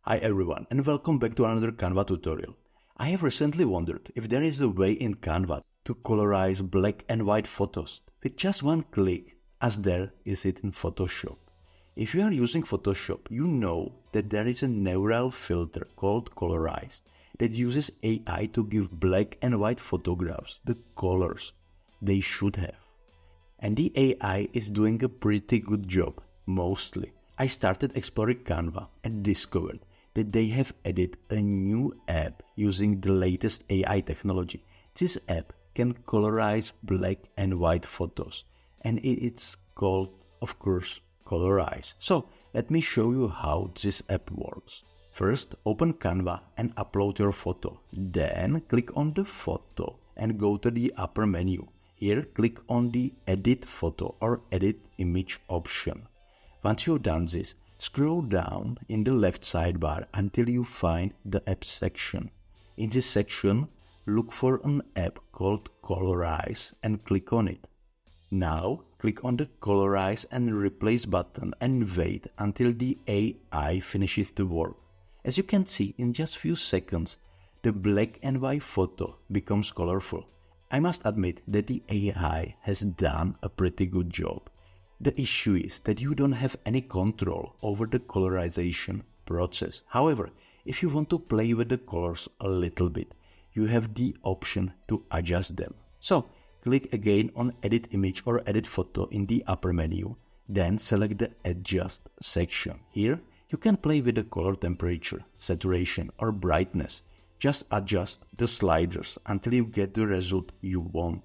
Hi everyone and welcome back to another Canva tutorial. I have recently wondered if there is a way in Canva to colorize black and white photos with just one click, as there is it in Photoshop. If you are using Photoshop, you know that there is a neural filter called Colorize that uses AI to give black and white photographs the colors they should have. And the AI is doing a pretty good job, mostly. I started exploring Canva and discovered that they have added a new app using the latest AI technology. This app can colorize black and white photos, and it's called, of course, Colorize. So let me show you how this app works. First, open Canva and upload your photo. Then click on the photo and go to the upper menu. Here, click on the Edit Photo or Edit Image option. Once you've done this, scroll down in the left sidebar until you find the App section. In this section, look for an app called Colorize and click on it. Now, click on the Colorize and Replace button and wait until the AI finishes the work. As you can see, in just few seconds, the black and white photo becomes colorful. I must admit that the AI has done a pretty good job. The issue is that you don't have any control over the colorization process. However, if you want to play with the colors a little bit, you have the option to adjust them. So, click again on Edit Image or Edit Photo in the upper menu, then select the Adjust section. Here, you can play with the color temperature, saturation or brightness. Just adjust the sliders until you get the result you want.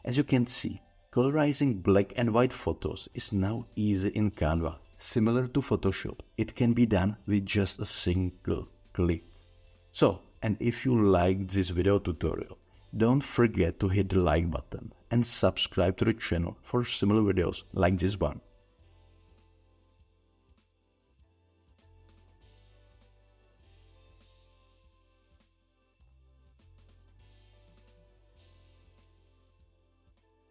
As you can see, colorizing black and white photos is now easy in Canva. Similar to Photoshop, it can be done with just a single click. So, and if you liked this video tutorial, don't forget to hit the like button and subscribe to the channel for similar videos like this one.